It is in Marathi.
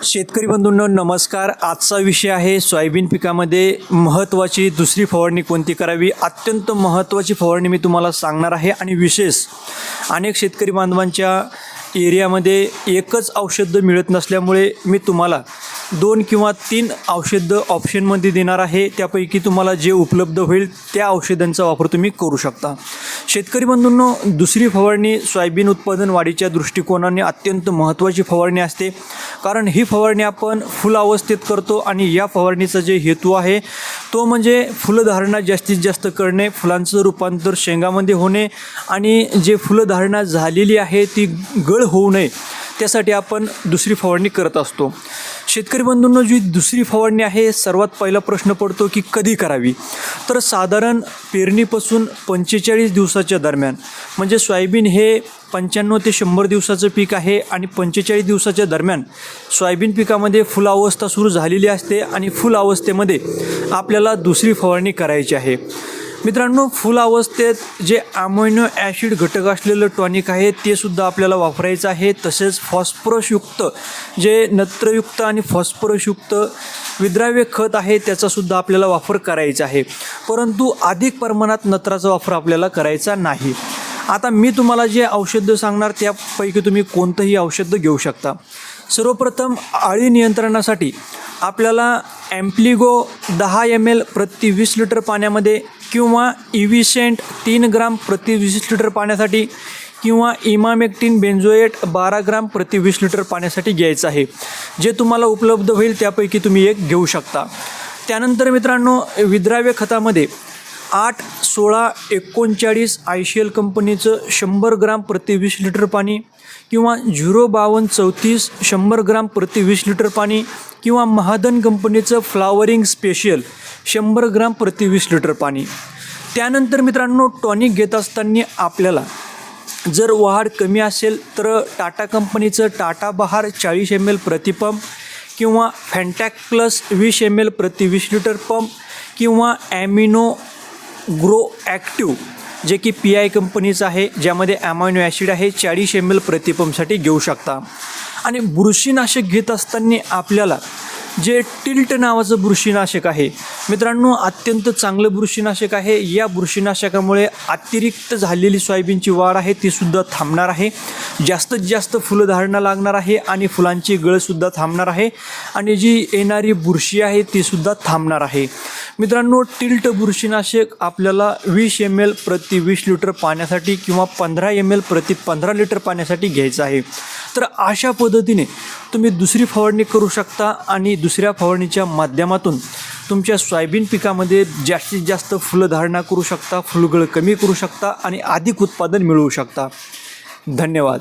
शेतकरी बंधूंनो नमस्कार. आजचा विषय आहे सोयाबीन पिकामध्ये महत्त्वाची दुसरी फवारणी कोणती करावी. अत्यंत महत्त्वाची फवारणी मी तुम्हाला सांगणार आहे आणि विशेष अनेक शेतकरी बांधवांच्या एरियामध्ये एकच औषध मिळत नसल्यामुळे मी तुम्हाला 2 किंवा 3 औषधं ऑप्शनमध्ये देणार आहे. त्यापैकी तुम्हाला जे उपलब्ध होईल त्या औषधांचा वापर तुम्ही करू शकता. शेतकरी बंधूंनो, दुसरी फवारणी सोयाबीन उत्पादन वाढीच्या दृष्टिकोनाने अत्यंत महत्त्वाची फवारणी असते, कारण ही फवारणी आपण फुल अवस्थेत करतो आणि या फवारणीचा जे हेतू आहे तो म्हणजे फुलधारणा जास्तीत जास्त करणे, फुलांचं रूपांतर शेंगामध्ये होणे आणि जे फुलधारणा झालेली आहे ती गळ होऊ नये त्यासाठी आपण दुसरी फवारणी करत असतो. शेतकरी बंधूंनो, जी दुसरी फवारणी आहे सर्वात पहिला प्रश्न पडतो की कधी करावी. तर साधारण पेरणीपासून 45 दिवसाच्या दरम्यान, म्हणजे सोयाबीन हे 95 ते 100 दिवसाचं पीक आहे आणि 45 दिवसाच्या दरम्यान सोयाबीन पिकामध्ये फुल अवस्था सुरू झालेली असते आणि फुल अवस्थेमध्ये आपल्याला दुसरी फवारणी करायची आहे. मित्रांनो, फुल अवस्थेत जे अमायनो ॲसिड घटक असलेलं टॉनिक आहे ते सुद्धा आपल्याला वापरायचं आहे. तसेच फॉस्फरसयुक्त जे नत्रयुक्त आणि फॉस्फरसयुक्त विद्राव्य खत आहे त्याचासुद्धा आपल्याला वापर करायचा आहे, परंतु अधिक प्रमाणात नत्राचा वापर आपल्याला करायचा नाही. आता मी तुम्हाला जे औषधं सांगणार त्यापैकी तुम्ही कोणतंही औषध घेऊ शकता. सर्वप्रथम अळी नियंत्रणासाठी आपल्याला ॲम्प्लिगो 10 ml प्रति 20 लिटर पाण्यामध्ये किंवा इव्हिसेंट 3 ग्राम प्रति 20 लिटर पाण्यासाठी किंवा इमामेक्टिन बेंझोएट 12 ग्राम प्रति 20 लिटर पाण्यासाठी घ्यायचं आहे. जे तुम्हाला उपलब्ध होईल त्यापैकी तुम्ही एक घेऊ शकता. त्यानंतर मित्रांनो, विद्राव्य खतामध्ये 8, 16, 39 ICL कंपनीचं 100 ग्राम प्रति 20 लिटर पाणी किंवा 052 34 100 ग्राम प्रति 20 लिटर पाणी किंवा महाधन कंपनीचं फ्लावरिंग स्पेशल 100 ग्राम प्रति 20 लिटर पाणी. त्यानंतर मित्रांनो, टॉनिक घेत असताना आपल्याला जर वाढ कमी असेल तर टाटा कंपनीचं टाटा बहार 40 ml प्रति पंप किंवा फॅन्टॅक प्लस 20 ml प्रति 20 लिटर पंप किंवा ॲमिनो ग्रो ॲक्टिव्ह जे की PI कंपनीचं आहे, ज्यामध्ये अमायनो ॲसिड आहे 40 ml प्रति पंपसाठी घेऊ शकता. आणि बुरशीनाशक घेत असताना आपल्याला जे टिल्ट नावाचं बुरशीनाशक आहे मित्रांनो, अत्यंत चांगलं बुरशीनाशक आहे. या बुरशीनाशकामुळे अतिरिक्त झालेली सोयाबीनची वाढ आहे तीसुद्धा थांबणार आहे, जास्तीत जास्त फुलधारणा लागणार आहे आणि फुलांची गळसुद्धा थांबणार आहे आणि जी येणारी बुरशी आहे तीसुद्धा थांबणार आहे. मित्रांनो, टिल्ट बुरशीनाशक आपल्याला 20 ml प्रति 20 लिटर पाण्यासाठी किंवा 15 ml प्रति 15 लिटर पाण्यासाठी घ्यायचं आहे. तर अशा पद्धतीने तुम्ही दुसरी फवारणी करू शकता आणि दुसऱ्या फवारणीच्या माध्यमातून तुमच्या सोयाबीन पिकामध्ये जास्तीत जास्त फुलधारणा करू शकता, फुलगळ कमी करू शकता आणि अधिक उत्पादन मिळवू शकता. धन्यवाद.